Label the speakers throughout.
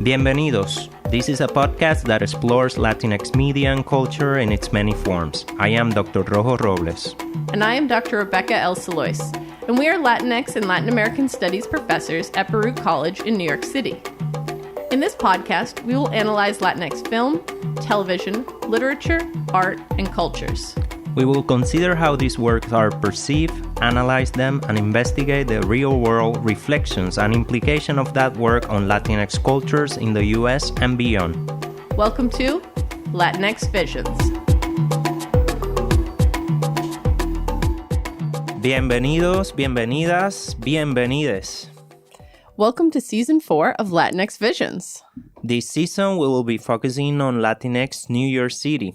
Speaker 1: Bienvenidos. This is a podcast that explores Latinx media and culture in its many forms. I am Dr. Rojo Robles.
Speaker 2: And I am Dr. Rebecca L. Salois. And we are Latinx and Latin American Studies professors at Baruch College in New York City. In this podcast, we will analyze Latinx film, television, literature, art, and cultures.
Speaker 1: We will consider how these works are perceived, analyze them, and investigate the real-world reflections and implication of that work on Latinx cultures in the U.S. and beyond.
Speaker 2: Welcome to Latinx Visions.
Speaker 1: Bienvenidos, bienvenidas, bienvenides.
Speaker 2: Welcome to Season 4 of Latinx Visions.
Speaker 1: This season, we will be focusing on Latinx New York City.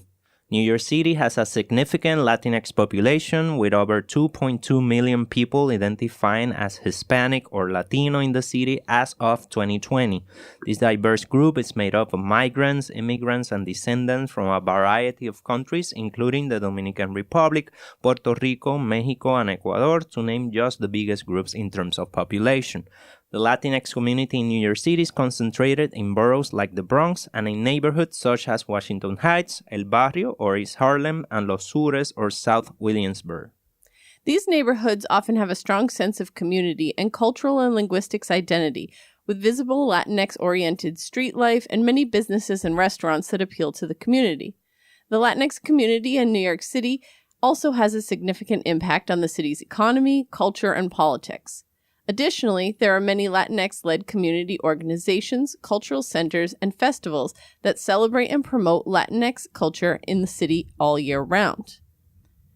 Speaker 1: New York City has a significant Latinx population with over 2.2 million people identifying as Hispanic or Latino in the city as of 2020. This diverse group is made up of migrants, immigrants, and descendants from a variety of countries, including the Dominican Republic, Puerto Rico, Mexico, and Ecuador, to name just the biggest groups in terms of population. The Latinx community in New York City is concentrated in boroughs like the Bronx and in neighborhoods such as Washington Heights, El Barrio, or East Harlem, and Los Sures, or South Williamsburg.
Speaker 2: These neighborhoods often have a strong sense of community and cultural and linguistics identity, with visible Latinx-oriented street life and many businesses and restaurants that appeal to the community. The Latinx community in New York City also has a significant impact on the city's economy, culture, and politics. Additionally, there are many Latinx-led community organizations, cultural centers, and festivals that celebrate and promote Latinx culture in the city all year round.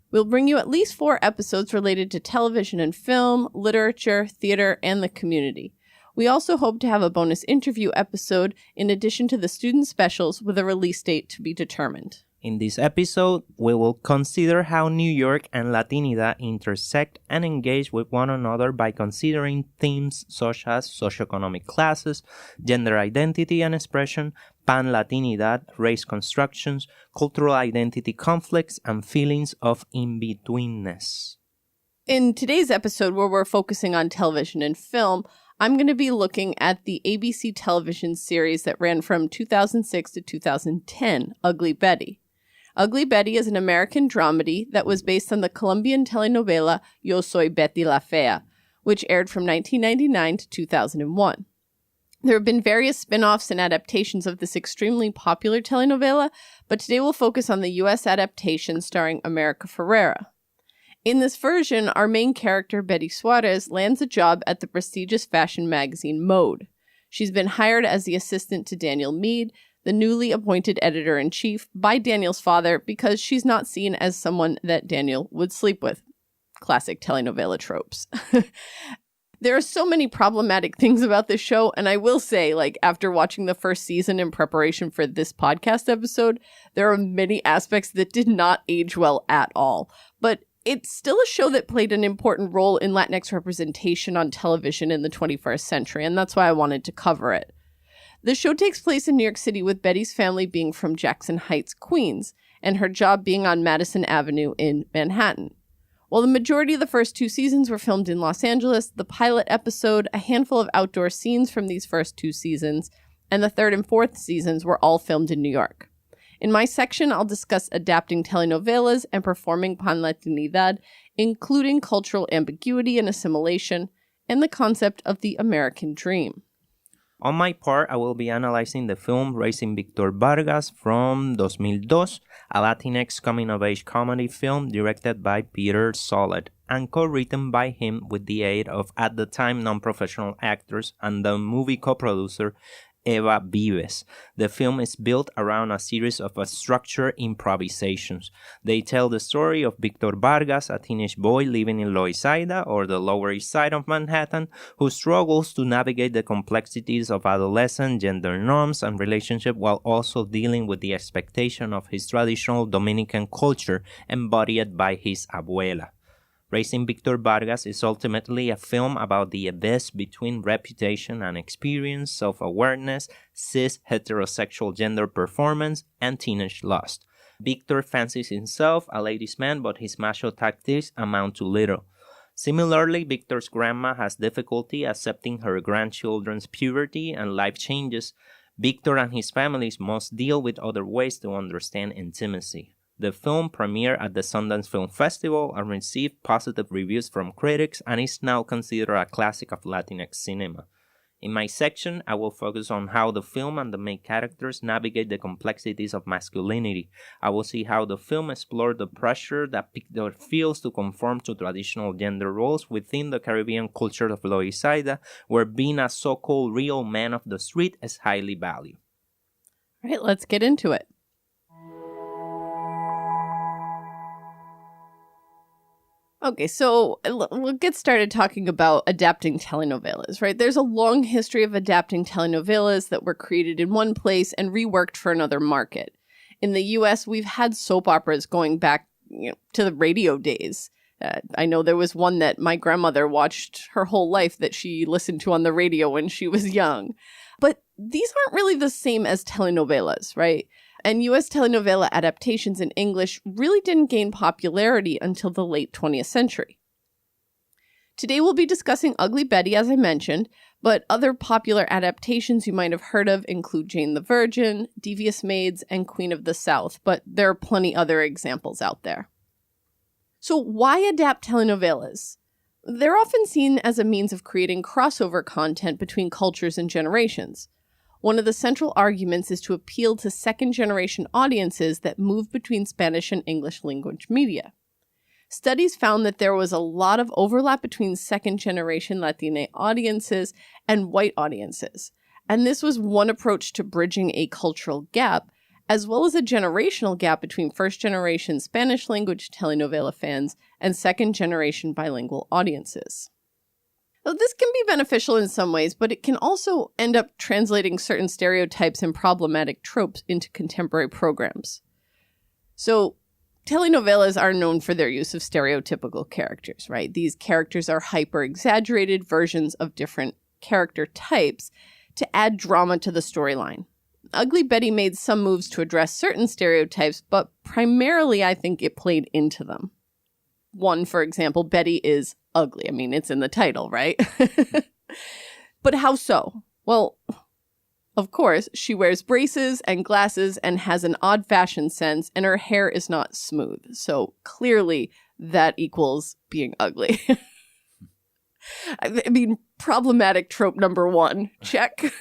Speaker 2: We'll bring you at least 4 episodes related to television and film, literature, theater, and the community. We also hope to have a bonus interview episode in addition to the student specials with a release date to be determined.
Speaker 1: In this episode, we will consider how New York and Latinidad intersect and engage with one another by considering themes such as socioeconomic classes, gender identity and expression, pan-Latinidad, race constructions, cultural identity conflicts, and feelings of in-betweenness.
Speaker 2: In today's episode, where we're focusing on television and film, I'm going to be looking at the ABC television series that ran from 2006 to 2010, Ugly Betty. Ugly Betty is an American dramedy that was based on the Colombian telenovela Yo Soy Betty la Fea, which aired from 1999 to 2001. There have been various spin-offs and adaptations of this extremely popular telenovela, but today we'll focus on the U.S. adaptation starring America Ferrera. In this version, our main character, Betty Suarez, lands a job at the prestigious fashion magazine Mode. She's been hired as the assistant to Daniel Meade, the newly appointed editor-in-chief, by Daniel's father because she's not seen as someone that Daniel would sleep with. Classic telenovela tropes. There are so many problematic things about this show, and I will say, after watching the first season in preparation for this podcast episode, there are many aspects that did not age well at all. But it's still a show that played an important role in Latinx representation on television in the 21st century, and that's why I wanted to cover it. The show takes place in New York City with Betty's family being from Jackson Heights, Queens, and her job being on Madison Avenue in Manhattan. While the majority of the first 2 seasons were filmed in Los Angeles, the pilot episode, a handful of outdoor scenes from these first 2 seasons, and the 3rd and 4th seasons were all filmed in New York. In my section, I'll discuss adapting telenovelas and performing pan-Latinidad, including cultural ambiguity and assimilation, and the concept of the American dream.
Speaker 1: On my part, I will be analyzing the film Raising Victor Vargas from 2002, a Latinx coming-of-age comedy film directed by Peter Sollett and co-written by him with the aid of, at the time, non-professional actors and the movie co-producer Eva Vives. The film is built around a series of structured improvisations. They tell the story of Victor Vargas, a teenage boy living in Loisaida, or the Lower East Side of Manhattan, who struggles to navigate the complexities of adolescent gender norms and relationship while also dealing with the expectation of his traditional Dominican culture embodied by his abuela. Raising Victor Vargas is ultimately a film about the abyss between reputation and experience, self-awareness, cis heterosexual gender performance, and teenage lust. Victor fancies himself a ladies' man, but his macho tactics amount to little. Similarly, Victor's grandma has difficulty accepting her grandchildren's puberty and life changes. Victor and his family must deal with other ways to understand intimacy. The film premiered at the Sundance Film Festival and received positive reviews from critics and is now considered a classic of Latinx cinema. In my section, I will focus on how the film and the main characters navigate the complexities of masculinity. I will see how the film explored the pressure that Victor feels to conform to traditional gender roles within the Caribbean culture of Loisaida, where being a so-called real man of the street is highly valued.
Speaker 2: All right, let's get into it. Okay, so we'll get started talking about adapting telenovelas, right? There's a long history of adapting telenovelas that were created in one place and reworked for another market. In the U.S., we've had soap operas going back to the radio days. I know there was one that my grandmother watched her whole life that she listened to on the radio when she was young. But these aren't really the same as telenovelas, right? And U.S. telenovela adaptations in English really didn't gain popularity until the late 20th century. Today we'll be discussing Ugly Betty, as I mentioned, but other popular adaptations you might have heard of include Jane the Virgin, Devious Maids, and Queen of the South, but there are plenty other examples out there. So why adapt telenovelas? They're often seen as a means of creating crossover content between cultures and generations. One of the central arguments is to appeal to second-generation audiences that move between Spanish and English language media. Studies found that there was a lot of overlap between second-generation Latina audiences and white audiences, and this was one approach to bridging a cultural gap, as well as a generational gap between first-generation Spanish-language telenovela fans and second-generation bilingual audiences. Now, this can be beneficial in some ways, but it can also end up translating certain stereotypes and problematic tropes into contemporary programs. So, telenovelas are known for their use of stereotypical characters, right? These characters are hyper-exaggerated versions of different character types to add drama to the storyline. Ugly Betty made some moves to address certain stereotypes, but primarily I think it played into them. One, for example, Betty is ugly. I mean, it's in the title, right? But how so? Well, of course, she wears braces and glasses and has an odd fashion sense, and her hair is not smooth. So clearly that equals being ugly. I mean, problematic trope number one. Check.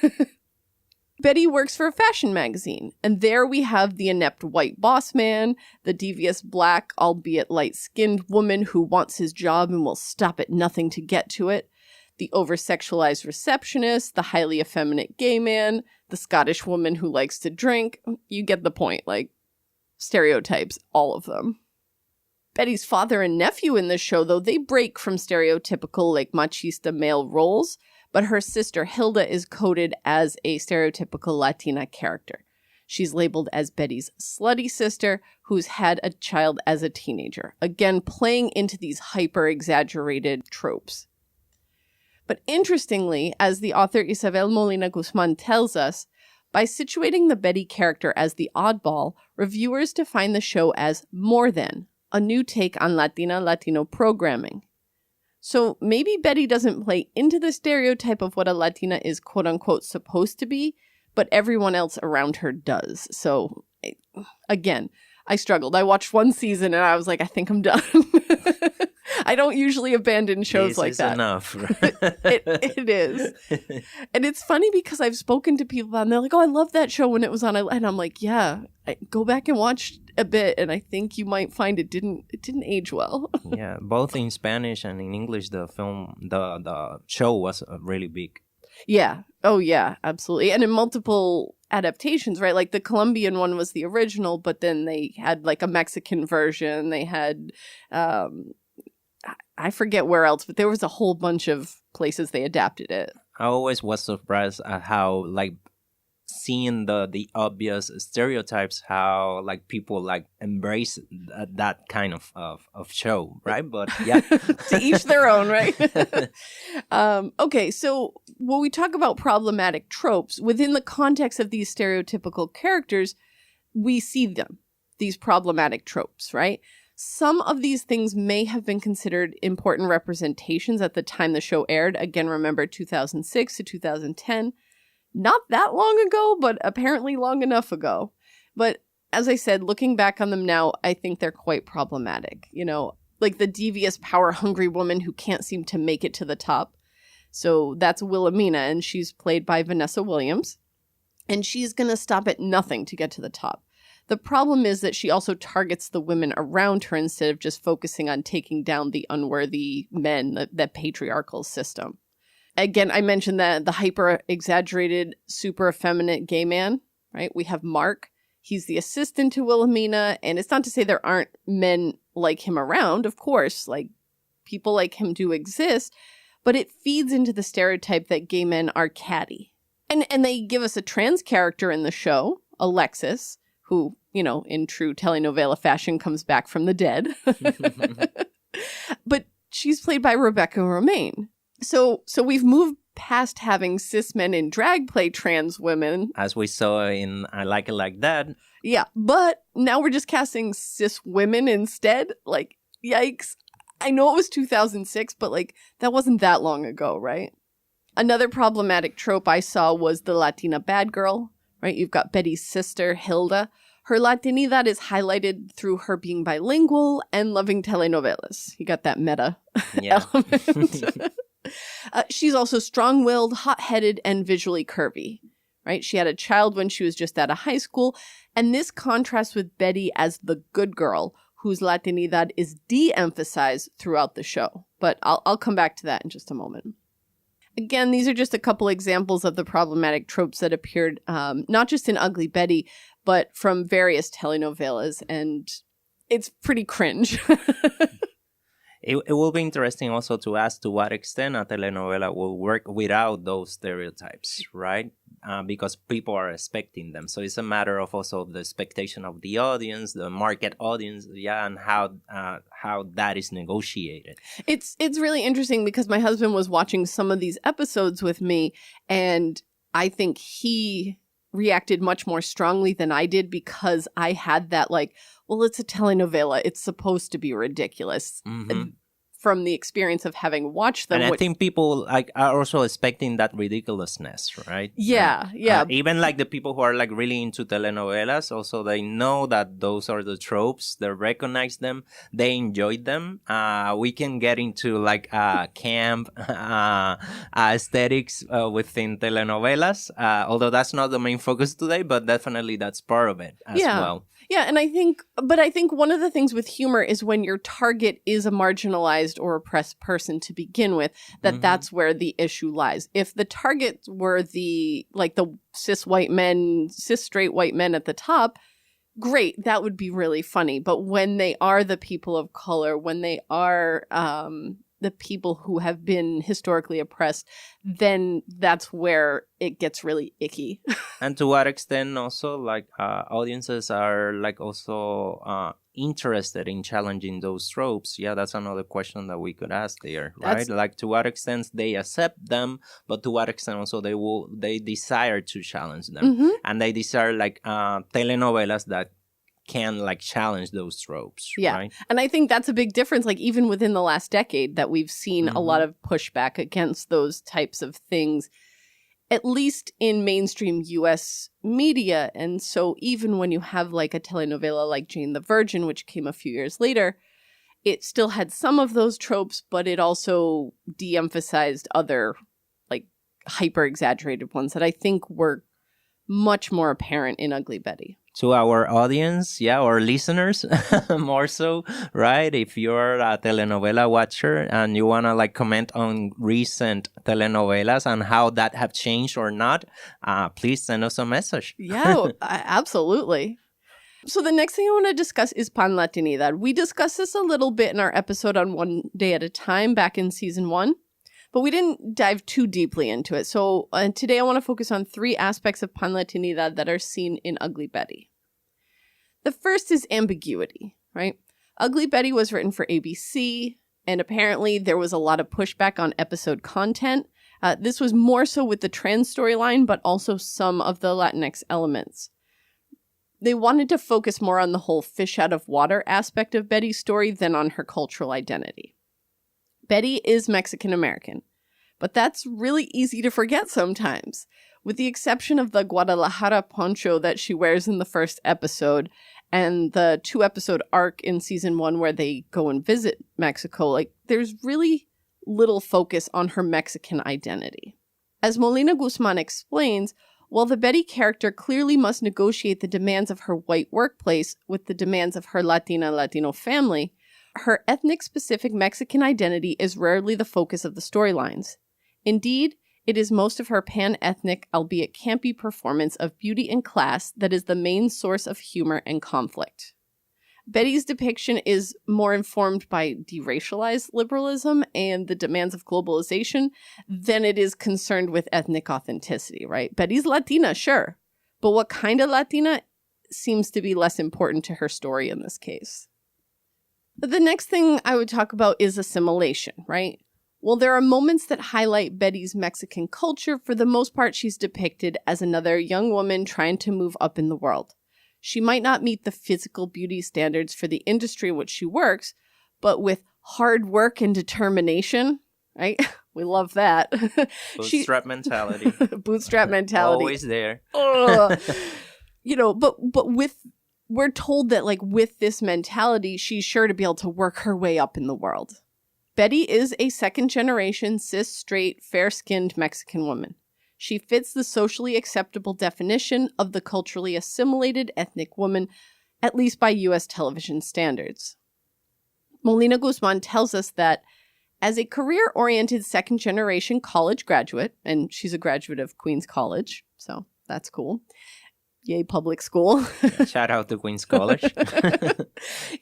Speaker 2: Betty works for a fashion magazine, and there we have the inept white boss man, the devious black, albeit light-skinned woman who wants his job and will stop at nothing to get to it, the over-sexualized receptionist, the highly effeminate gay man, the Scottish woman who likes to drink. You get the point, like, stereotypes, all of them. Betty's father and nephew in this show, though, they break from stereotypical, like, machista male roles, but her sister Hilda is coded as a stereotypical Latina character. She's labeled as Betty's slutty sister, who's had a child as a teenager, again playing into these hyper-exaggerated tropes. But interestingly, as the author Isabel Molina Guzman tells us, by situating the Betty character as the oddball, reviewers define the show as more than a new take on Latino programming. So maybe Betty doesn't play into the stereotype of what a Latina is quote-unquote supposed to be, but everyone else around her does. So, again, I struggled. I watched one season and I was like, I think I'm done. I don't usually abandon shows like that.
Speaker 1: Enough.
Speaker 2: It is. And it's funny because I've spoken to people and they're like, oh, I love that show when it was on. And I'm like, yeah, go back and watch a bit. And I think you might find it didn't age well.
Speaker 1: Yeah, both in Spanish and in English, the show was really big.
Speaker 2: Yeah. Oh, yeah, absolutely. And in multiple adaptations, right? Like the Colombian one was the original, but then they had like a Mexican version. They had... I forget where else, but there was a whole bunch of places they adapted it.
Speaker 1: I always was surprised at how, like, seeing the obvious stereotypes, how, like, people, like, embrace that kind of show, right? But, yeah.
Speaker 2: To each their own, right? Okay, so when we talk about problematic tropes, within the context of these stereotypical characters, we see them, these problematic tropes, right? Some of these things may have been considered important representations at the time the show aired. Again, remember 2006 to 2010. Not that long ago, but apparently long enough ago. But as I said, looking back on them now, I think they're quite problematic. You know, like the devious, power-hungry woman who can't seem to make it to the top. So that's Wilhelmina, and she's played by Vanessa Williams. And she's going to stop at nothing to get to the top. The problem is that she also targets the women around her instead of just focusing on taking down the unworthy men, that patriarchal system. Again, I mentioned that the hyper-exaggerated, super effeminate gay man, right? We have Mark. He's the assistant to Wilhelmina, and it's not to say there aren't men like him around. Of course, like people like him do exist, but it feeds into the stereotype that gay men are catty. And they give us a trans character in the show, Alexis, who, you know, in true telenovela fashion comes back from the dead. But she's played by Rebecca Romaine. So we've moved past having cis men in drag play trans women.
Speaker 1: As we saw in I Like It Like That.
Speaker 2: Yeah, but now we're just casting cis women instead. Like, yikes. I know it was 2006, but like that wasn't that long ago, right? Another problematic trope I saw was the Latina bad girl, right? You've got Betty's sister, Hilda. Her Latinidad is highlighted through her being bilingual and loving telenovelas. You got that meta element. She's also strong-willed, hot-headed, and visually curvy, right? She had a child when she was just out of high school, and this contrasts with Betty as the good girl, whose Latinidad is de-emphasized throughout the show. But I'll come back to that in just a moment. Again, these are just a couple examples of the problematic tropes that appeared not just in Ugly Betty, but from various telenovelas, and it's pretty cringe.
Speaker 1: It will be interesting also to ask to what extent a telenovela will work without those stereotypes, right? Because people are expecting them. So it's a matter of also the expectation of the audience, the market audience, and how that is negotiated.
Speaker 2: It's really interesting because my husband was watching some of these episodes with me, and I think he reacted much more strongly than I did because I had that like, well, it's a telenovela. It's supposed to be ridiculous. Mm-hmm. From the experience of having watched them.
Speaker 1: And I think people like are also expecting that ridiculousness, right?
Speaker 2: Yeah, yeah.
Speaker 1: Even like the people who are like really into telenovelas, also they know that those are the tropes. They recognize them. They enjoy them. We can get into like camp aesthetics within telenovelas, although that's not the main focus today, but definitely that's part of it as well.
Speaker 2: Yeah, and I think one of the things with humor is when your target is a marginalized or oppressed person to begin with, that's where the issue lies. If the target were the cis straight white men at the top, great, that would be really funny. But when they are the people of color, when they are the people who have been historically oppressed, then that's where it gets really icky.
Speaker 1: And to what extent also like audiences are like also interested in challenging those tropes? Yeah, that's another question that we could ask there, right? Like to what extent they accept them, but to what extent also they desire to challenge them. And they desire like telenovelas that can like challenge those tropes, right?
Speaker 2: And I think that's a big difference, like even within the last decade that we've seen a lot of pushback against those types of things, at least in mainstream US media. And so even when you have like a telenovela like Jane the Virgin, which came a few years later, it still had some of those tropes, but it also de-emphasized other like hyper exaggerated ones that I think were much more apparent in Ugly Betty.
Speaker 1: To our audience, or listeners, more so, right? If you're a telenovela watcher and you want to like comment on recent telenovelas and how that have changed or not, please send us a message.
Speaker 2: Yeah, absolutely. So the next thing I want to discuss is Pan Latinidad. We discussed this a little bit in our episode on One Day at a Time back in season 1. But we didn't dive too deeply into it. So today I want to focus on 3 aspects of Pan Latinidad that are seen in Ugly Betty. The first is ambiguity, right? Ugly Betty was written for ABC, and apparently there was a lot of pushback on episode content. This was more so with the trans storyline, but also some of the Latinx elements. They wanted to focus more on the whole fish out of water aspect of Betty's story than on her cultural identity. Betty is Mexican-American, but that's really easy to forget sometimes. With the exception of the Guadalajara poncho that she wears in the first episode and the 2-episode arc in season 1 where they go and visit Mexico, like there's really little focus on her Mexican identity. As Molina Guzman explains, while the Betty character clearly must negotiate the demands of her white workplace with the demands of her Latina and Latino family, her ethnic-specific Mexican identity is rarely the focus of the storylines. Indeed, it is most of her pan-ethnic, albeit campy performance of beauty and class that is the main source of humor and conflict. Betty's depiction is more informed by deracialized liberalism and the demands of globalization than it is concerned with ethnic authenticity, right? Betty's Latina, sure, but what kind of Latina seems to be less important to her story in this case. The next thing I would talk about is assimilation, right? Well, there are moments that highlight Betty's Mexican culture. For the most part, she's depicted as another young woman trying to move up in the world. She might not meet the physical beauty standards for the industry in which she works, but with hard work and determination, right? We love that.
Speaker 1: Bootstrap mentality.
Speaker 2: Bootstrap mentality.
Speaker 1: Always there.
Speaker 2: We're told that like with this mentality, she's sure to be able to work her way up in the world. Betty is a second-generation, cis, straight, fair-skinned Mexican woman. She fits the socially acceptable definition of the culturally assimilated ethnic woman, at least by U.S. television standards. Molina Guzman tells us that as a career-oriented second-generation college graduate, and she's a graduate of Queens College, so that's cool. Yay, public school.
Speaker 1: Shout out to Queens College.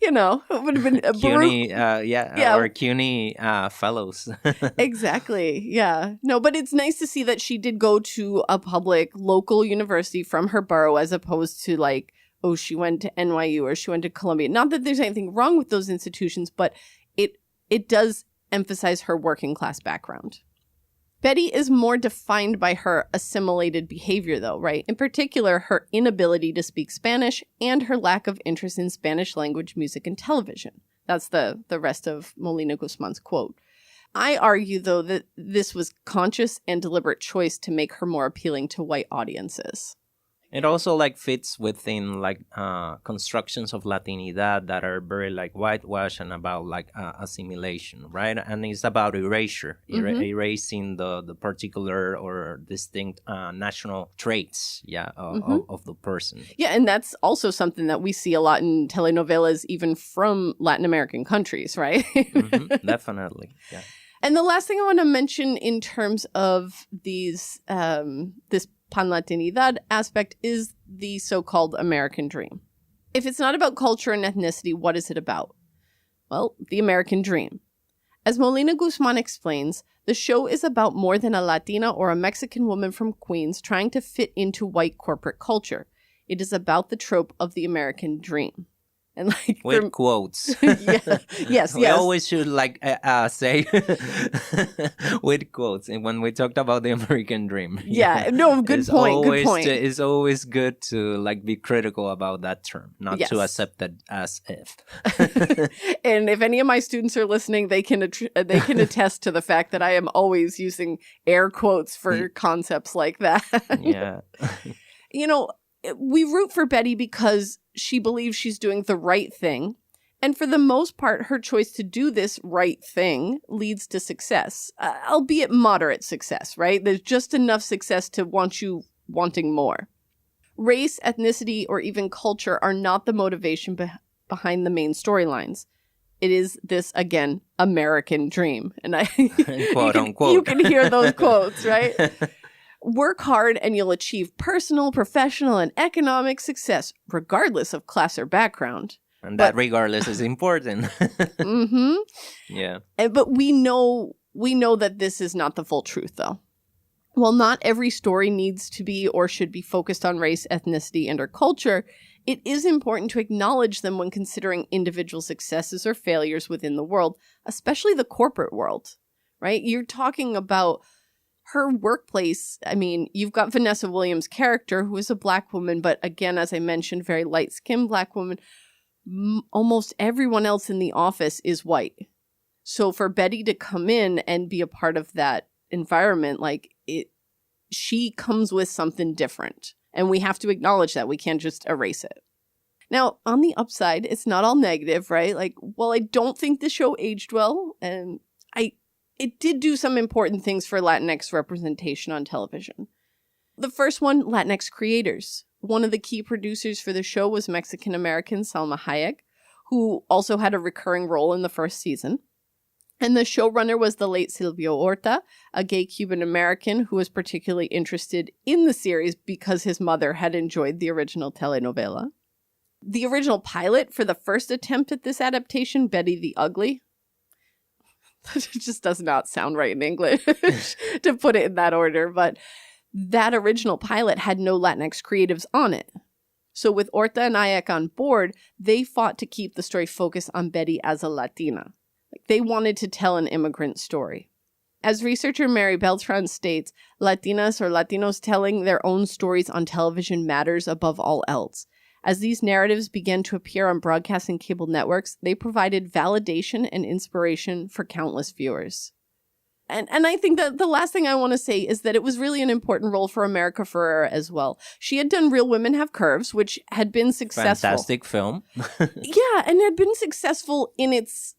Speaker 2: You know, it would have been a
Speaker 1: CUNY, or CUNY fellows.
Speaker 2: Exactly. Yeah. No, but it's nice to see that she did go to a public local university from her borough as opposed to like, oh, she went to NYU or she went to Columbia. Not that there's anything wrong with those institutions, but it does emphasize her working class background. Betty is more defined by her assimilated behavior, though, right? In particular, her inability to speak Spanish and her lack of interest in Spanish language music and television. That's the rest of Molina Guzman's quote. I argue, though, that this was conscious and deliberate choice to make her more appealing to white audiences.
Speaker 1: It also like fits within like constructions of Latinidad that are very like whitewashed and about like assimilation, right? And it's about erasure, erasing the particular or distinct national traits, of the person.
Speaker 2: Yeah, and that's also something that we see a lot in telenovelas, even from Latin American countries, right?
Speaker 1: Definitely, yeah.
Speaker 2: And the last thing I want to mention in terms of these this pan-Latinidad aspect is the so-called American dream. If it's not about culture and ethnicity, what is it about? Well, the American dream. As Molina Guzman explains, the show is about more than a Latina or a Mexican woman from Queens trying to fit into white corporate culture. It is about the trope of the American dream. And like
Speaker 1: with quotes.
Speaker 2: Yes.
Speaker 1: We always should like say with quotes. And when we talked about the American dream.
Speaker 2: Yeah. No, good point.
Speaker 1: It's always good to like be critical about that term, not to accept it as if.
Speaker 2: And if any of my students are listening, they can attest to the fact that I am always using air quotes for concepts like that.
Speaker 1: Yeah.
Speaker 2: You know, we root for Betty because she believes she's doing the right thing. And for the most part, her choice to do this right thing leads to success, albeit moderate success, right? There's just enough success to want you wanting more. Race, ethnicity, or even culture are not the motivation behind the main storylines. It is this, again, American dream. And
Speaker 1: quote unquote.
Speaker 2: You can hear those quotes, right? Work hard and you'll achieve personal, professional, and economic success, regardless of class or background.
Speaker 1: And that regardless is important. Yeah.
Speaker 2: But we know that this is not the full truth, though. While not every story needs to be or should be focused on race, ethnicity, and or culture, it is important to acknowledge them when considering individual successes or failures within the world, especially the corporate world, right? You're talking about her workplace. I mean, you've got Vanessa Williams' character, who is a Black woman, but again, as I mentioned, very light-skinned Black woman. Almost everyone else in the office is white. So for Betty to come in and be a part of that environment, like she comes with something different. And we have to acknowledge that. We can't just erase it. Now, on the upside, it's not all negative, right? Like, well, I don't think the show aged well, and it did do some important things for Latinx representation on television. The first one, Latinx creators. One of the key producers for the show was Mexican-American Salma Hayek, who also had a recurring role in the first season. And the showrunner was the late Silvio Horta, a gay Cuban-American who was particularly interested in the series because his mother had enjoyed the original telenovela. The original pilot for the first attempt at this adaptation, Betty the Ugly, it just does not sound right in English to put it in that order, but that original pilot had no Latinx creatives on it. So with Horta and Hayek on board, they fought to keep the story focused on Betty as a Latina. They wanted to tell an immigrant story. As researcher Mary Beltran states, Latinas or Latinos telling their own stories on television matters above all else. As these narratives began to appear on broadcast and cable networks, they provided validation and inspiration for countless viewers. And I think that the last thing I want to say is that it was really an important role for America Ferrera as well. She had done Real Women Have Curves, which had been successful.
Speaker 1: Fantastic film.
Speaker 2: Yeah, and had been successful in its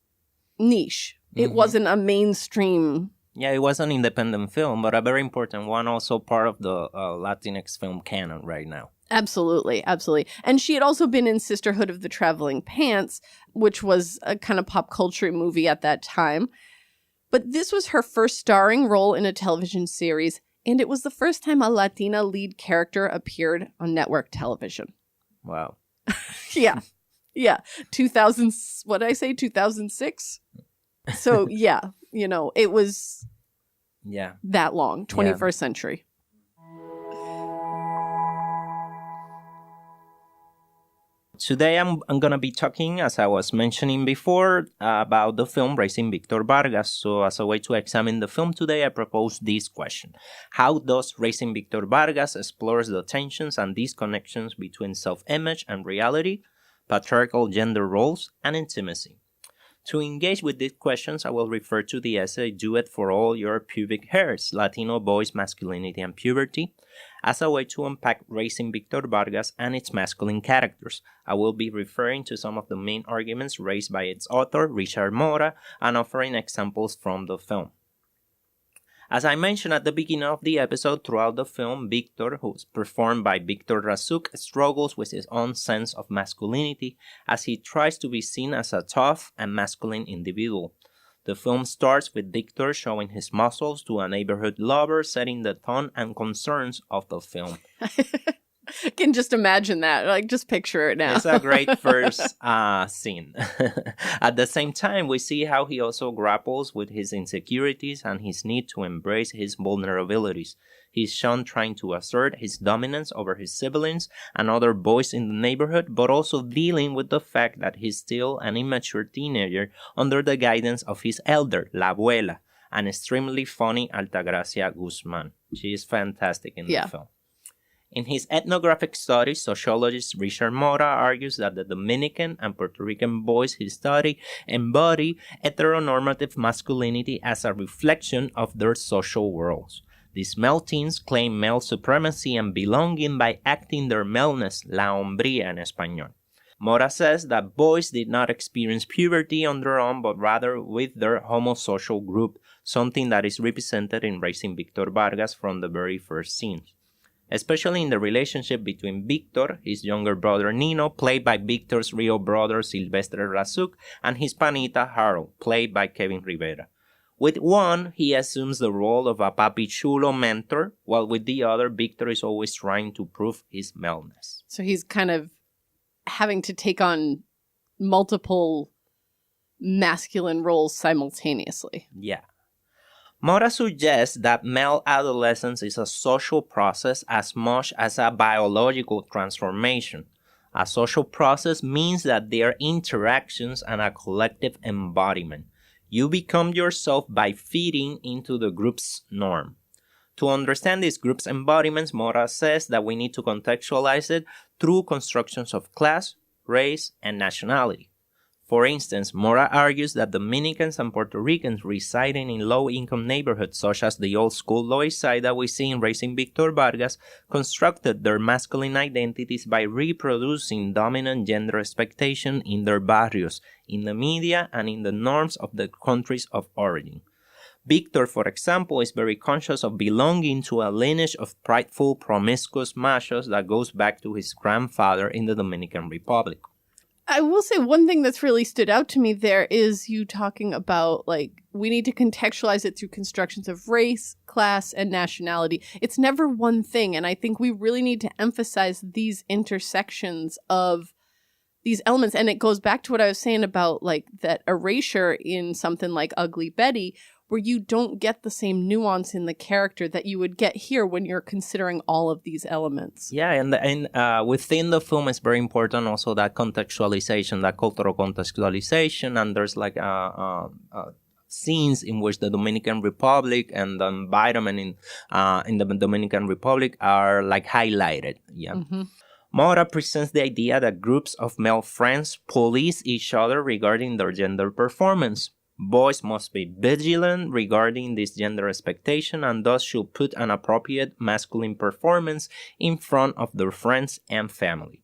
Speaker 2: niche. It wasn't a mainstream.
Speaker 1: Yeah, it was an independent film, but a very important one, also part of the Latinx film canon right now.
Speaker 2: Absolutely, absolutely. And she had also been in Sisterhood of the Traveling Pants, which was a kind of pop culture movie at that time. But this was her first starring role in a television series, and it was the first time a Latina lead character appeared on network television.
Speaker 1: Wow.
Speaker 2: Yeah. 2000, what did I say, 2006? So, yeah, it was that long, 21st century.
Speaker 1: Today I'm going to be talking, as I was mentioning before, about the film Raising Victor Vargas. So as a way to examine the film today, I propose this question. How does Raising Victor Vargas explores the tensions and disconnections between self-image and reality, patriarchal gender roles, and intimacy? To engage with these questions, I will refer to the essay Do It for All Your Pubic Hairs, Latino Boys, Masculinity, and Puberty, as a way to unpack Raising Victor Vargas and its masculine characters. I will be referring to some of the main arguments raised by its author, Richard Mora, and offering examples from the film. As I mentioned at the beginning of the episode, throughout the film, Victor, who's performed by Victor Razuk, struggles with his own sense of masculinity as he tries to be seen as a tough and masculine individual. The film starts with Victor showing his muscles to a neighborhood lover, setting the tone and concerns of the film.
Speaker 2: I can just imagine that. Just picture it now.
Speaker 1: It's a great first scene. At the same time, we see how he also grapples with his insecurities and his need to embrace his vulnerabilities. He's shown trying to assert his dominance over his siblings and other boys in the neighborhood, but also dealing with the fact that he's still an immature teenager under the guidance of his elder, La Abuela, an extremely funny Altagracia Guzman. She is fantastic in the film. In his ethnographic studies, sociologist Richard Mora argues that the Dominican and Puerto Rican boys he studied embody heteronormative masculinity as a reflection of their social worlds. These male teens claim male supremacy and belonging by acting their maleness, la hombría en español. Mora says that boys did not experience puberty on their own, but rather with their homosocial group, something that is represented in Raising Victor Vargas from the very first scenes. Especially in the relationship between Victor, his younger brother Nino, played by Victor's real brother Silvestre Razuk, and his panita Harold, played by Kevin Rivera. With one, he assumes the role of a papi chulo mentor, while with the other, Victor is always trying to prove his maleness.
Speaker 2: So he's kind of having to take on multiple masculine roles simultaneously.
Speaker 1: Yeah. Mora suggests that male adolescence is a social process as much as a biological transformation. A social process means that there are interactions and a collective embodiment. You become yourself by fitting into the group's norm. To understand this group's embodiments, Mora says that we need to contextualize it through constructions of class, race, and nationality. For instance, Mora argues that Dominicans and Puerto Ricans residing in low-income neighborhoods such as the old school Lower East Side that we see in Raising Victor Vargas constructed their masculine identities by reproducing dominant gender expectation in their barrios, in the media, and in the norms of the countries of origin. Victor, for example, is very conscious of belonging to a lineage of prideful, promiscuous machos that goes back to his grandfather in the Dominican Republic.
Speaker 2: I will say one thing that's really stood out to me there is you talking about, like, we need to contextualize it through constructions of race, class, and nationality. It's never one thing, and I think we really need to emphasize these intersections of these elements. And it goes back to what I was saying about, like, that erasure in something like Ugly Betty, where you don't get the same nuance in the character that you would get here when you're considering all of these elements.
Speaker 1: Yeah, and within the film, it's very important also that contextualization, that cultural contextualization, and there's like scenes in which the Dominican Republic and the environment in the Dominican Republic are like highlighted. Yeah. Mm-hmm. Mora presents the idea that groups of male friends police each other regarding their gender performance. Boys must be vigilant regarding this gender expectation and thus should put an appropriate masculine performance in front of their friends and family.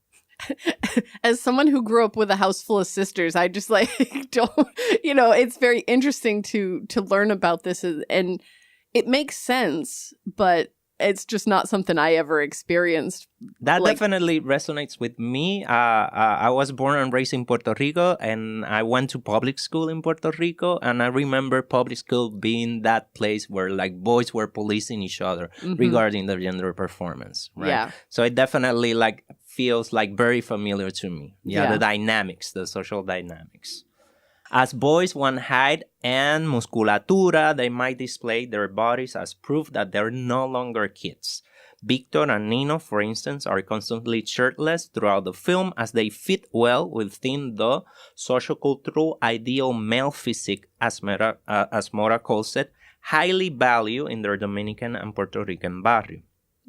Speaker 2: As someone who grew up with a house full of sisters, I just don't, it's very interesting to learn about this, and it makes sense, but it's just not something I ever experienced.
Speaker 1: That definitely resonates with me. I was born and raised in Puerto Rico, and I went to public school in Puerto Rico, and I remember public school being that place where like boys were policing each other regarding their gender performance, right? Yeah. So it definitely like feels like very familiar to me. Yeah, the dynamics, the social dynamics. As boys want height and musculatura, they might display their bodies as proof that they're no longer kids. Victor and Nino, for instance, are constantly shirtless throughout the film as they fit well within the sociocultural ideal male physique, as Mora calls it, highly valued in their Dominican and Puerto Rican barrio.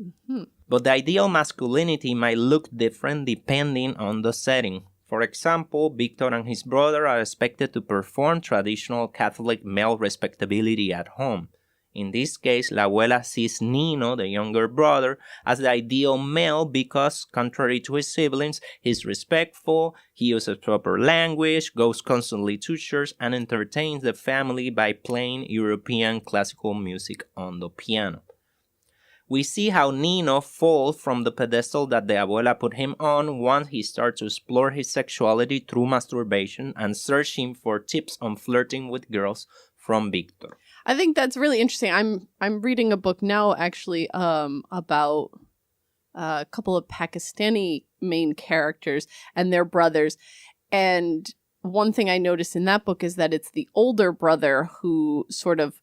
Speaker 1: Mm-hmm. But the ideal masculinity might look different depending on the setting. For example, Victor and his brother are expected to perform traditional Catholic male respectability at home. In this case, La Abuela sees Nino, the younger brother, as the ideal male because, contrary to his siblings, he's respectful, he uses proper language, goes constantly to church, and entertains the family by playing European classical music on the piano. We see how Nino falls from the pedestal that the abuela put him on once he starts to explore his sexuality through masturbation and searching for tips on flirting with girls from Victor.
Speaker 2: I think that's really interesting. I'm reading a book now, actually, about a couple of Pakistani main characters and their brothers. And one thing I noticed in that book is that it's the older brother who sort of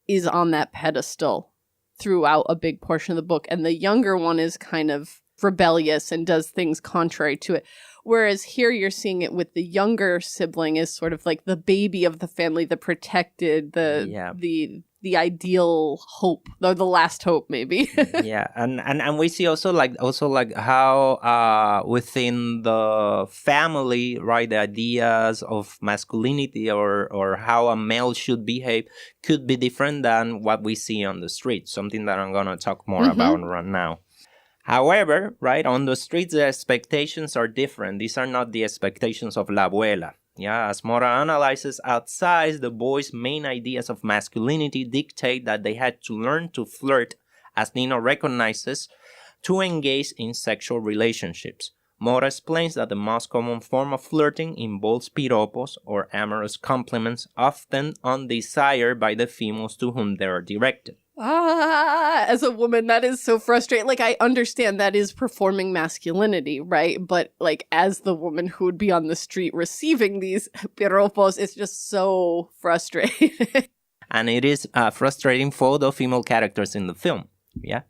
Speaker 2: is on that pedestal throughout a big portion of the book, and the younger one is kind of rebellious and does things contrary to it. Whereas here you're seeing it with the younger sibling is sort of like the baby of the family, the protected, the ideal hope, or the last hope, maybe.
Speaker 1: Yeah, and we see also like how within the family, right, the ideas of masculinity or how a male should behave could be different than what we see on the street. Something that I'm gonna talk more about right now. However, right, on the streets, the expectations are different. These are not the expectations of La Abuela. Yeah, as Mora analyzes, outside, the boys' main ideas of masculinity dictate that they had to learn to flirt, as Nino recognizes, to engage in sexual relationships. Mora explains that the most common form of flirting involves piropos, or amorous compliments, often undesired by the females to whom they are directed.
Speaker 2: As a woman, that is so frustrating. Like, I understand that is performing masculinity, right? But, like, as the woman who would be on the street receiving these piropos, it's just so frustrating.
Speaker 1: And it is frustrating for the female characters in the film, yeah?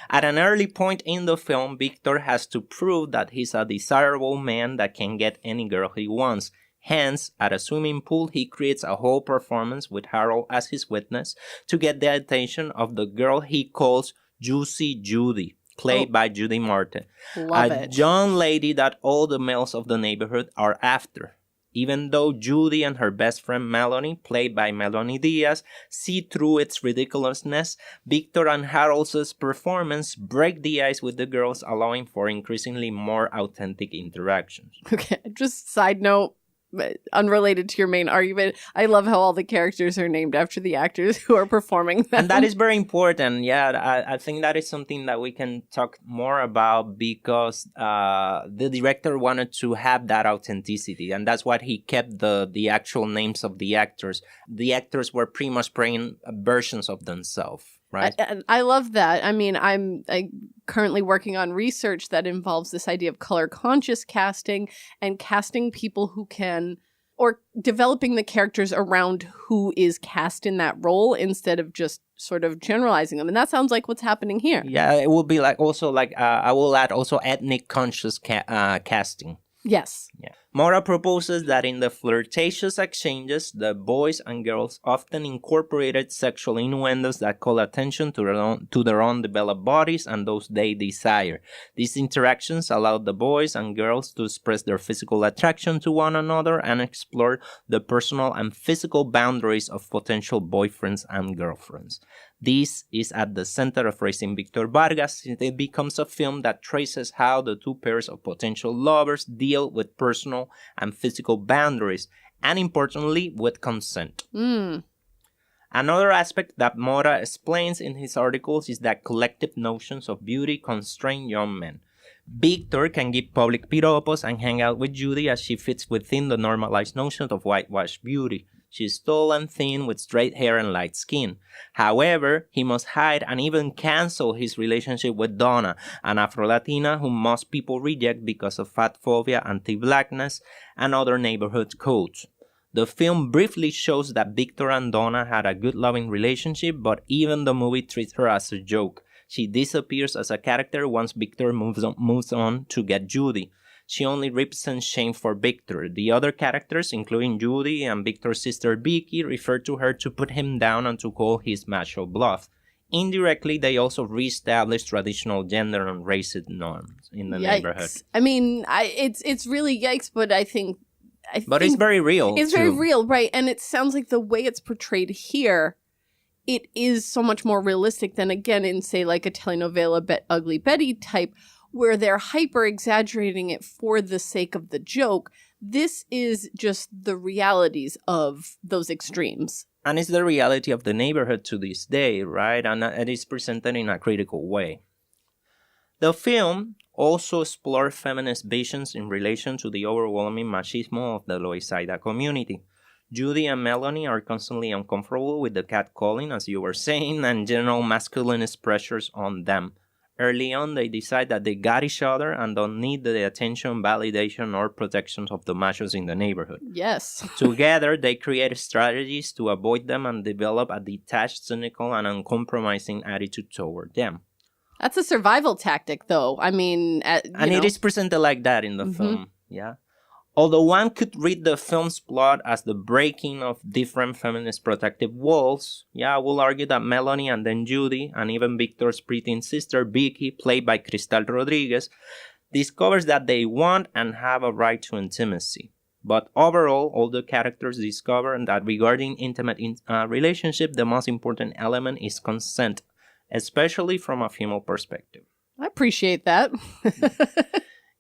Speaker 1: At an early point in the film, Victor has to prove that he's a desirable man that can get any girl he wants. Hence, at a swimming pool, he creates a whole performance with Harold as his witness to get the attention of the girl he calls Juicy Judy, played by Judy Martin, a young lady that all the males of the neighborhood are after. even though Judy and her best friend Melanie, played by Melanie Diaz, see through its ridiculousness, Victor and Harold's performance break the ice with the girls, allowing for increasingly more authentic interactions.
Speaker 2: Okay, just side note, unrelated to your main argument, I love how all the characters are named after the actors who are performing them.
Speaker 1: And that is very important. Yeah, I think that is something that we can talk more about because the director wanted to have that authenticity, and that's why he kept the actual names of the actors. The actors were pretty much playing versions of themselves. Right.
Speaker 2: I love that. I mean, I'm currently working on research that involves this idea of color conscious casting and casting people who can, or developing the characters around who is cast in that role instead of just sort of generalizing them. And that sounds like what's happening here.
Speaker 1: Yeah, it will be like also like I will add also ethnic conscious casting.
Speaker 2: Yes.
Speaker 1: Yeah. Mora proposes that in the flirtatious exchanges, the boys and girls often incorporated sexual innuendos that call attention to their own developed bodies and those they desire. These interactions allowed the boys and girls to express their physical attraction to one another and explore the personal and physical boundaries of potential boyfriends and girlfriends. This is at the center of Raising Victor Vargas, since it becomes a film that traces how the two pairs of potential lovers deal with personal and physical boundaries, and importantly, with consent. Another aspect that Mora explains in his articles is that collective notions of beauty constrain young men. Victor can give public piropos and hang out with Judy as she fits within the normalized notion of whitewashed beauty. She's tall and thin with straight hair and light skin. However, he must hide and even cancel his relationship with Donna, an Afro-Latina whom most people reject because of fat phobia, anti-blackness, and other neighborhood codes. The film briefly shows that Victor and Donna had a good loving relationship, but even the movie treats her as a joke. She disappears as a character once Victor moves on to get Judy. She only represents shame for Victor. The other characters, including Judy and Victor's sister Vicky, refer to her to put him down and to call his macho bluff. Indirectly, they also reestablish traditional gender and race norms in the neighborhood.
Speaker 2: I mean, it's really yikes, but I think
Speaker 1: but it's very real.
Speaker 2: It's very real, right? And it sounds like the way it's portrayed here, it is so much more realistic than, again, in, say, like a telenovela Ugly Betty type, where they're hyper-exaggerating it for the sake of the joke. This is just the realities of those extremes.
Speaker 1: And it's the reality of the neighborhood to this day, right? And it is presented in a critical way. The film also explored feminist visions in relation to the overwhelming machismo of the Loisaida community. Judy and Melanie are constantly uncomfortable with the catcalling, as you were saying, and general masculinist pressures on them. Early on, they decide that they got each other and don't need the attention, validation, or protection of the machos in the neighborhood.
Speaker 2: Yes.
Speaker 1: Together, they create strategies to avoid them and develop a detached, cynical, and uncompromising attitude toward them.
Speaker 2: That's a survival tactic, though. I mean,
Speaker 1: it is presented like that in the film, yeah. Although one could read the film's plot as the breaking of different feminist protective walls, I will argue that Melanie and then Judy, and even Victor's preteen sister Vicky, played by Cristal Rodriguez, discovers that they want and have a right to intimacy. But overall, all the characters discover that regarding intimate relationship, the most important element is consent, especially from a female perspective.
Speaker 2: I appreciate that.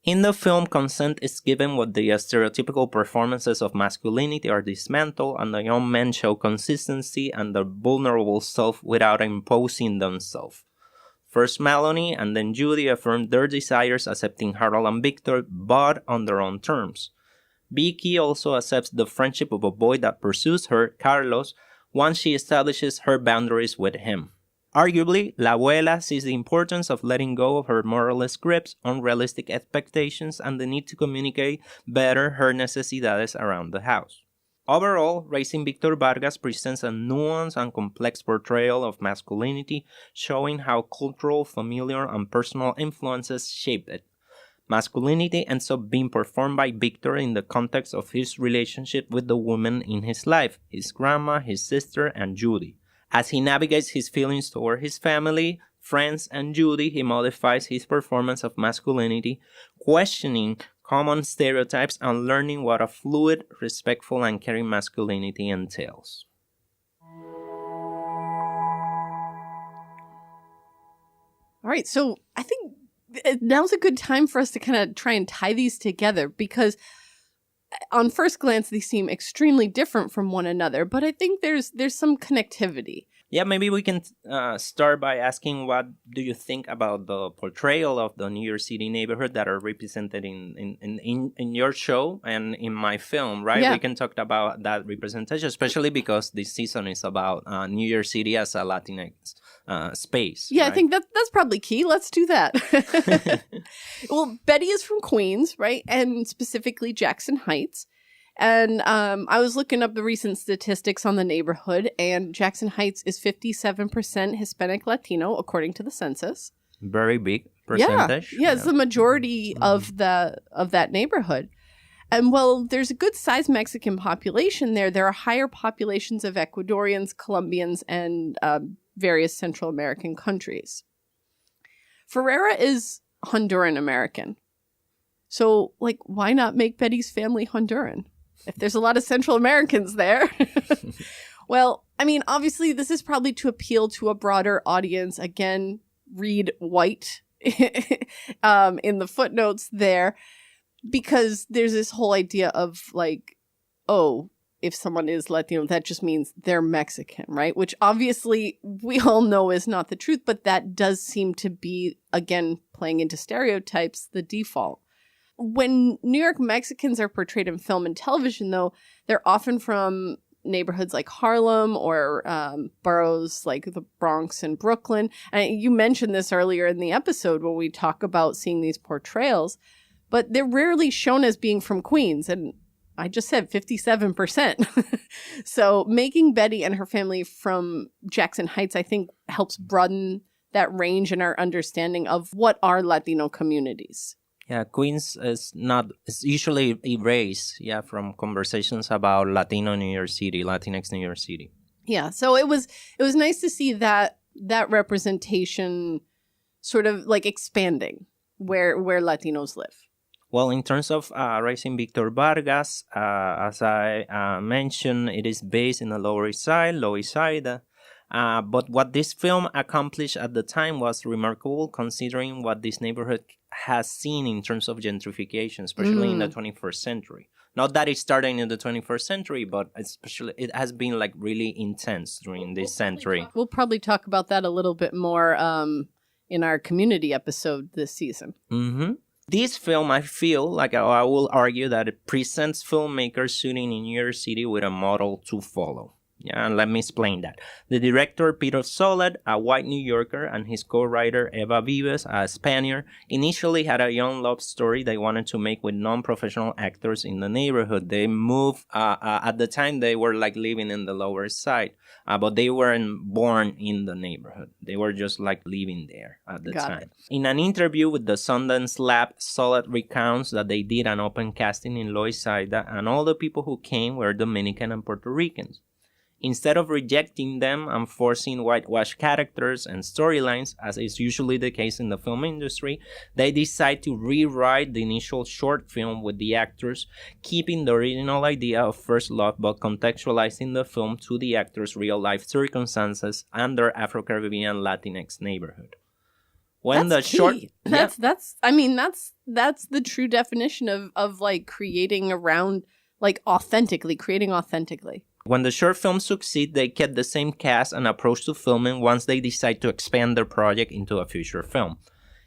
Speaker 1: In the film, consent is given when the stereotypical performances of masculinity are dismantled and the young men show consistency and their vulnerable self without imposing themselves. First Melanie and then Judy affirm their desires, accepting Harold and Victor, but on their own terms. Vicky also accepts the friendship of a boy that pursues her, Carlos, once she establishes her boundaries with him. Arguably, La Abuela sees the importance of letting go of her moralist grips, unrealistic expectations, and the need to communicate better her necesidades around the house. Overall, Raising Victor Vargas presents a nuanced and complex portrayal of masculinity, showing how cultural, familiar, and personal influences shaped it. Masculinity ends up being performed by Victor in the context of his relationship with the women in his life, his grandma, his sister, and Judy. As he navigates his feelings toward his family, friends, and Judy, he modifies his performance of masculinity, questioning common stereotypes and learning what a fluid, respectful, and caring masculinity entails.
Speaker 2: All right, so I think now's a good time for us to kind of try and tie these together, because on first glance, they seem extremely different from one another, but I think there's some connectivity.
Speaker 1: Yeah, maybe we can start by asking, what do you think about the portrayal of the New York City neighborhood that are represented in your show and in my film, right?
Speaker 2: Yeah.
Speaker 1: We can talk about that representation, especially because this season is about New York City as a Latinx space.
Speaker 2: Yeah,
Speaker 1: right?
Speaker 2: I think that's probably key. Let's do that. Well, Betty is from Queens, right? And specifically Jackson Heights. And I was looking up the recent statistics on the neighborhood, and Jackson Heights is 57% Hispanic Latino, according to the census.
Speaker 1: Very big percentage.
Speaker 2: Yeah, it's the majority of that neighborhood. And while there's a good sized Mexican population there are higher populations of Ecuadorians, Colombians, and various Central American countries. Ferrera is Honduran American. So, why not make Betty's family Honduran? If there's a lot of Central Americans there. Well, I mean, obviously, this is probably to appeal to a broader audience. Again, read white in the footnotes there, because there's this whole idea of if someone is Latino, that just means they're Mexican, right? Which obviously we all know is not the truth, but that does seem to be, again, playing into stereotypes, the default. When New York Mexicans are portrayed in film and television, though, they're often from neighborhoods like Harlem or boroughs like the Bronx and Brooklyn. And you mentioned this earlier in the episode when we talk about seeing these portrayals, but they're rarely shown as being from Queens. And I just said 57%. So making Betty and her family from Jackson Heights, I think, helps broaden that range in our understanding of what are Latino communities.
Speaker 1: Yeah, Queens is usually erased, from conversations about Latino New York City, Latinx New York City.
Speaker 2: Yeah, so it was nice to see that representation sort of expanding where Latinos live.
Speaker 1: Well, in terms of Raising Victor Vargas, as I mentioned, it is based in the Lower East Side. But what this film accomplished at the time was remarkable, considering what this neighborhood has seen in terms of gentrification, especially in the 21st century. Not that it started in the 21st century, but especially it has been really intense during this century.
Speaker 2: We'll probably talk about that a little bit more in our community episode this season.
Speaker 1: Mm-hmm. This film, I feel I will argue that it presents filmmakers shooting in New York City with a model to follow. Yeah, and let me explain that. The director, Peter Sollett, a white New Yorker, and his co-writer, Eva Vives, a Spaniard, initially had a young love story they wanted to make with non-professional actors in the neighborhood. They moved, at the time they were living in the Lower East Side, but they weren't born in the neighborhood. They were just living there at the time. In an interview with the Sundance Lab, Sollett recounts that they did an open casting in Lower East Side, and all the people who came were Dominican and Puerto Ricans. Instead of rejecting them and forcing whitewash characters and storylines, as is usually the case in the film industry, they decide to rewrite the initial short film with the actors, keeping the original idea of first love but contextualizing the film to the actors' real-life circumstances and their Afro-Caribbean Latinx neighborhood. When
Speaker 2: that's
Speaker 1: the
Speaker 2: key.
Speaker 1: short,
Speaker 2: that's the true definition of creating around creating authentically.
Speaker 1: When the short film succeeds, they kept the same cast and approach to filming once they decide to expand their project into a feature film.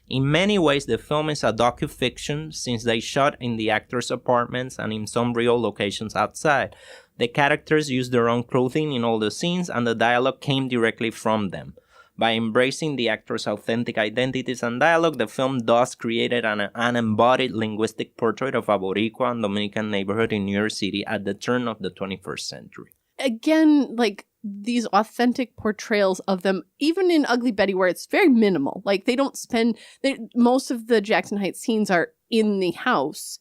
Speaker 1: In many ways, the film is a docu-fiction since they shot in the actors' apartments and in some real locations outside. The characters used their own clothing in all the scenes and the dialogue came directly from them. By embracing the actors' authentic identities and dialogue, the film thus created an embodied linguistic portrait of a Boricua and Dominican neighborhood in New York City at the turn of the 21st century.
Speaker 2: Again, these authentic portrayals of them, even in Ugly Betty, where it's very minimal. They don't spend... most of the Jackson Heights scenes are in the house.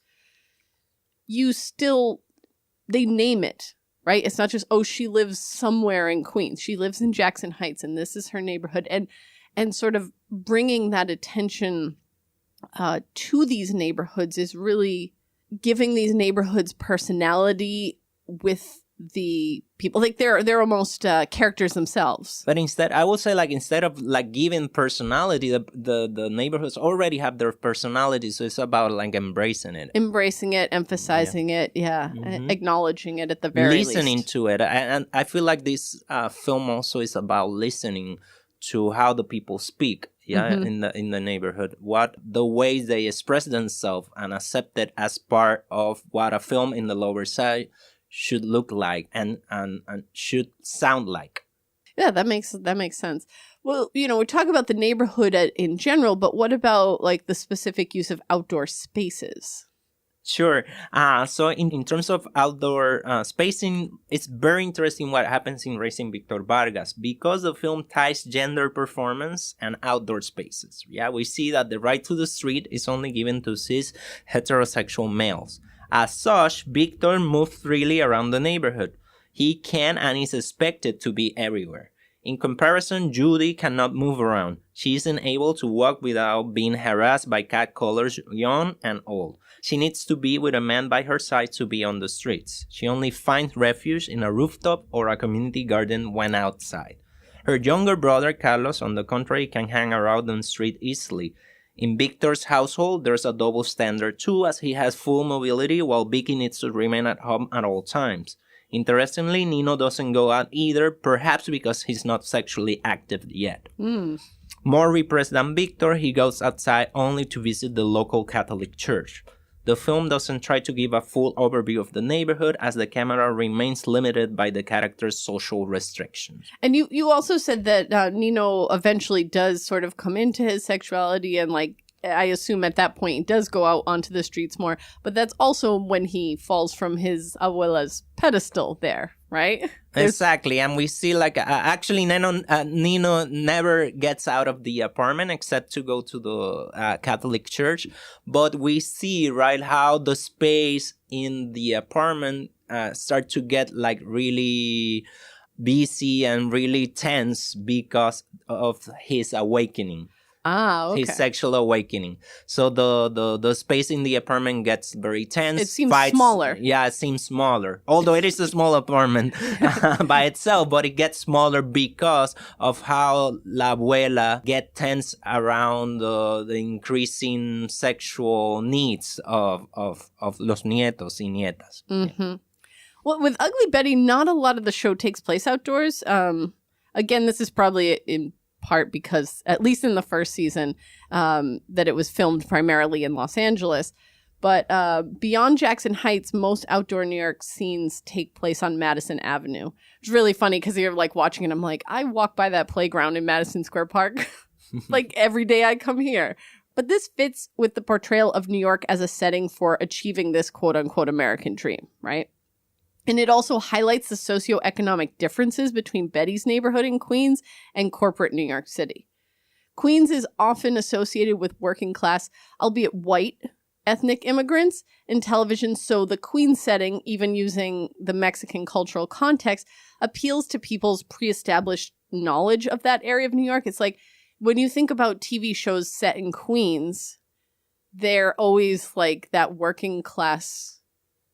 Speaker 2: They name it. Right? It's not just, she lives somewhere in Queens. She lives in Jackson Heights and this is her neighborhood. And sort of bringing that attention to these neighborhoods is really giving these neighborhoods personality with the people. Like they're almost characters themselves.
Speaker 1: But instead, I would say, like, instead of like giving personality, the neighborhoods already have their personality. So it's about like embracing it,
Speaker 2: emphasizing it, acknowledging it at the very least.
Speaker 1: Listening to it. And I feel like this film also is about listening to how the people speak. In the neighborhood, what the ways they express themselves and accept it as part of what a film in the Lower Side should look like and should sound like.
Speaker 2: Yeah, that makes sense. Well, we talk about the neighborhood in general, but what about like the specific use of outdoor spaces?
Speaker 1: Sure. So in terms of outdoor spacing, it's very interesting what happens in Raising Victor Vargas because the film ties gender performance and outdoor spaces. Yeah, we see that the right to the street is only given to cis heterosexual males. As such, Victor moves freely around the neighborhood. He can and is expected to be everywhere. In comparison, Judy cannot move around. She isn't able to walk without being harassed by catcallers, young and old. She needs to be with a man by her side to be on the streets. She only finds refuge in a rooftop or a community garden when outside. Her younger brother, Carlos, on the contrary, can hang around the street easily. In Victor's household, there's a double standard too, as he has full mobility while Vicky needs to remain at home at all times. Interestingly, Nino doesn't go out either, perhaps because he's not sexually active yet. More repressed than Victor, he goes outside only to visit the local Catholic church. The film doesn't try to give a full overview of the neighborhood as the camera remains limited by the character's social restrictions.
Speaker 2: And you also said that Nino eventually does sort of come into his sexuality and like, I assume at that point he does go out onto the streets more, but that's also when he falls from his abuela's pedestal there, right?
Speaker 1: Exactly, and we see like actually Nino never gets out of the apartment except to go to the Catholic church, but we see right how the space in the apartment start to get like really busy and really tense because of his awakening.
Speaker 2: Okay.
Speaker 1: His sexual awakening. So the space in the apartment gets very tense.
Speaker 2: It seems smaller.
Speaker 1: Yeah, it seems smaller. Although it is a small apartment by itself, but it gets smaller because of how La Abuela get tense around the increasing sexual needs of los nietos y nietas.
Speaker 2: Mm-hmm. Yeah. Well, with Ugly Betty, not a lot of the show takes place outdoors. Again, this is probably in part because, at least in the first season, that it was filmed primarily in Los Angeles. But beyond Jackson Heights, most outdoor New York scenes take place on Madison Avenue. It's really funny because you're like watching it. I'm like, I walk by that playground in Madison Square Park like every day I come here. But this fits with the portrayal of New York as a setting for achieving this quote unquote American dream, right? And it also highlights the socioeconomic differences between Betty's neighborhood in Queens and corporate New York City. Queens is often associated with working class, albeit white, ethnic immigrants in television, so the Queens setting, even using the Mexican cultural context, appeals to people's pre-established knowledge of that area of New York. It's like, when you think about TV shows set in Queens, they're always like that working class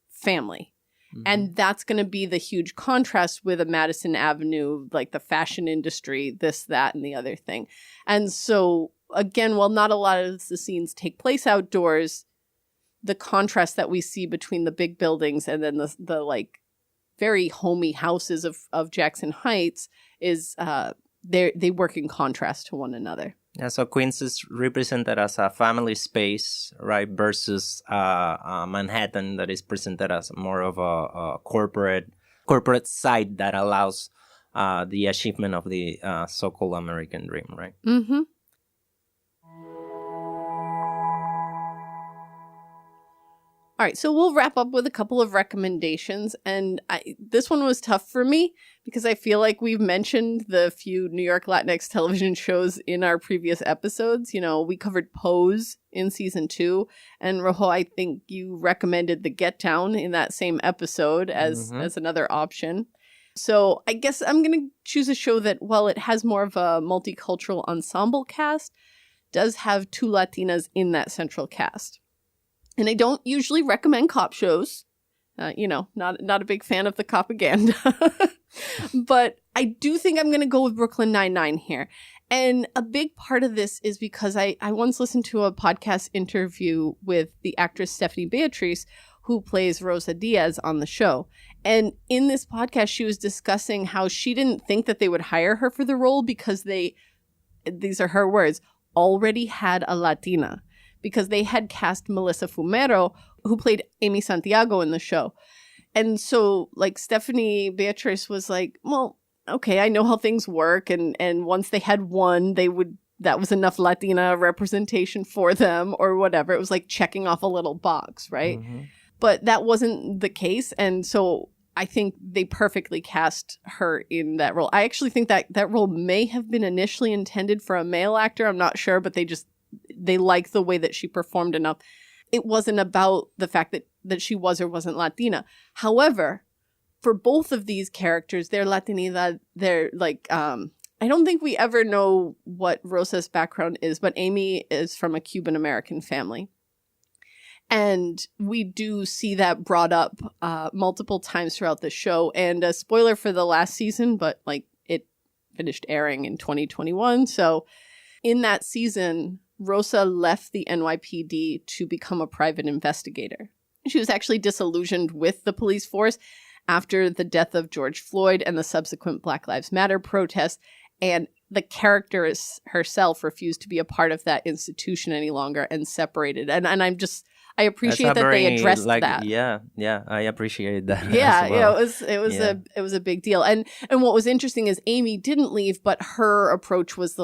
Speaker 2: family. Mm-hmm. And that's going to be the huge contrast with a Madison Avenue, like the fashion industry, this, that, and the other thing. And so, again, while not a lot of the scenes take place outdoors, the contrast that we see between the big buildings and then the like very homey houses of Jackson Heights is they work in contrast to one another.
Speaker 1: Yeah, so Queens is represented as a family space, right, versus Manhattan that is presented as more of a corporate site that allows the achievement of the so-called American dream, right?
Speaker 2: Mm-hmm. All right, so we'll wrap up with a couple of recommendations, and this one was tough for me because I feel like we've mentioned the few New York Latinx television shows in our previous episodes. You know, we covered Pose in season 2, and Rojo, I think you recommended The Get Down in that same episode as another option. So I guess I'm going to choose a show that, while it has more of a multicultural ensemble cast, does have 2 Latinas in that central cast. And I don't usually recommend cop shows. Not a big fan of the propaganda. But I do think I'm going to go with Brooklyn Nine-Nine here. And a big part of this is because I once listened to a podcast interview with the actress Stephanie Beatriz, who plays Rosa Diaz on the show. And in this podcast, she was discussing how she didn't think that they would hire her for the role because these are her words, already had a Latina. Because they had cast Melissa Fumero, who played Amy Santiago in the show. And so, Stephanie Beatriz was like, well, okay, I know how things work. And once they had one, that was enough Latina representation for them or whatever. It was like checking off a little box, right? Mm-hmm. But that wasn't the case. And so I think they perfectly cast her in that role. I actually think that role may have been initially intended for a male actor. I'm not sure, but they like the way that she performed enough. It wasn't about the fact that she was or wasn't Latina. However, for both of these characters, they're Latinidad. They're I don't think we ever know what Rosa's background is, but Amy is from a Cuban-American family. And we do see that brought up multiple times throughout the show. And a spoiler for the last season, but it finished airing in 2021. So in that season, Rosa left the NYPD to become a private investigator. She was actually disillusioned with the police force after the death of George Floyd and the subsequent Black Lives Matter protests. And the character herself refused to be a part of that institution any longer and separated. And I appreciate that they addressed that.
Speaker 1: Yeah, I appreciate that.
Speaker 2: Yeah,
Speaker 1: as well.
Speaker 2: It was a big deal. And what was interesting is Amy didn't leave, but her approach was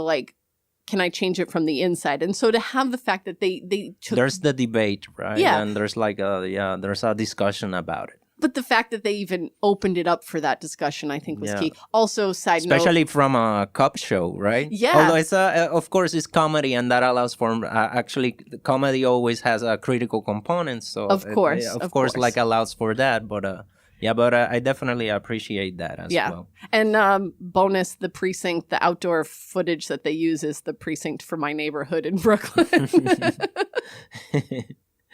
Speaker 2: can I change it from the inside? And so to have the fact that they took...
Speaker 1: There's the debate, right?
Speaker 2: Yeah.
Speaker 1: And there's there's a discussion about it.
Speaker 2: But the fact that they even opened it up for that discussion, I think, was key. Also,
Speaker 1: especially from a cop show, right?
Speaker 2: Yeah.
Speaker 1: Although it's of course, it's comedy, and that allows for actually, comedy always has a critical component. So
Speaker 2: of course,
Speaker 1: allows for that. But I definitely appreciate that as well.
Speaker 2: And bonus, the precinct, the outdoor footage that they use is the precinct for my neighborhood in Brooklyn.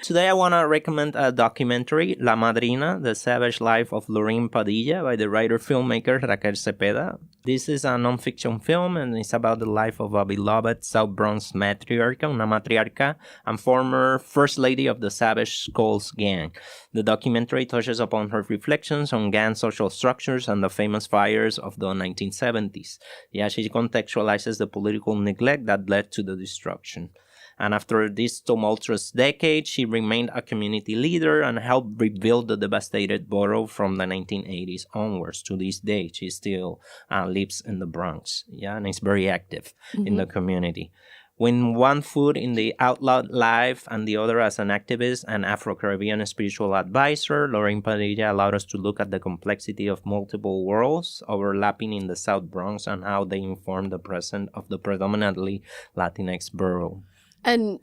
Speaker 1: Today I want to recommend a documentary, La Madrina, The Savage Life of Lorene Padilla, by the writer-filmmaker Raquel Cepeda. This is a non-fiction film, and it's about the life of a beloved South Bronx matriarcha, and former First Lady of the Savage Skulls Gang. The documentary touches upon her reflections on gang social structures and the famous fires of the 1970s. She contextualizes the political neglect that led to the destruction. And after this tumultuous decade, she remained a community leader and helped rebuild the devastated borough from the 1980s onwards. To this day, she still lives in the Bronx, and is very active in the community. With one foot in the outlaw life and the other as an activist and Afro-Caribbean spiritual advisor, Lorene Padilla allowed us to look at the complexity of multiple worlds overlapping in the South Bronx and how they inform the present of the predominantly Latinx borough.
Speaker 2: And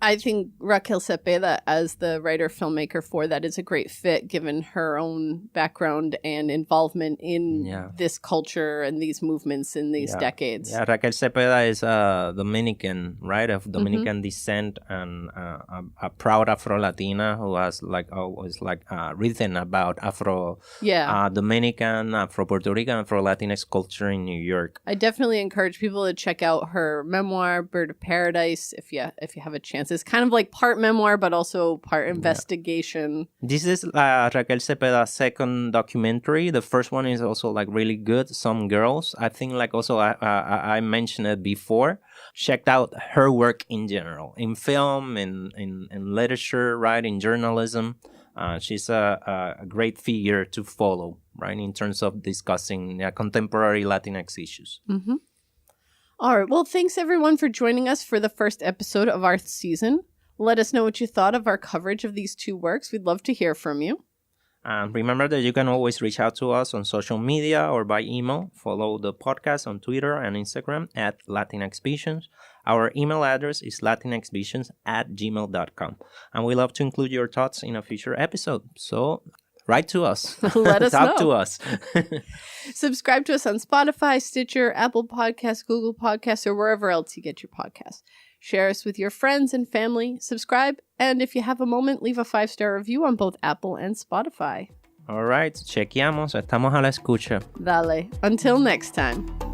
Speaker 2: I think Raquel Cepeda, as the writer-filmmaker for that, is a great fit, given her own background and involvement in this culture and these movements in these decades. Yeah,
Speaker 1: Raquel Cepeda is a Dominican, right, of Dominican descent, and a proud Afro-Latina who has always written about Dominican, Afro-Puerto Rican, Afro-Latinx culture in New York.
Speaker 2: I definitely encourage people to check out her memoir, Bird of Paradise, if you have a chance. It's kind of like part memoir, but also part investigation.
Speaker 1: This is Raquel Cepeda's second documentary. The first one is also really good. Some Girls. I think also I mentioned it before. Checked out her work in general, in film, in literature, right, in journalism. She's a great figure to follow, right, in terms of discussing contemporary Latinx issues.
Speaker 2: Mm-hmm. All right. Well, thanks everyone for joining us for the first episode of our season. Let us know what you thought of our coverage of these two works. We'd love to hear from you.
Speaker 1: And remember that you can always reach out to us on social media or by email. Follow the podcast on Twitter and Instagram at Latinx Visions. Our email address is latinxvisions@gmail.com. And we love to include your thoughts in a future episode. So write to us.
Speaker 2: Let us
Speaker 1: Talk
Speaker 2: know.
Speaker 1: to us.
Speaker 2: Subscribe to us on Spotify, Stitcher, Apple Podcasts, Google Podcasts, or wherever else you get your podcasts. Share us with your friends and family. Subscribe. And if you have a moment, leave a 5-star review on both Apple and Spotify.
Speaker 1: All right. Chequeamos. Estamos a la escucha.
Speaker 2: Dale. Until next time.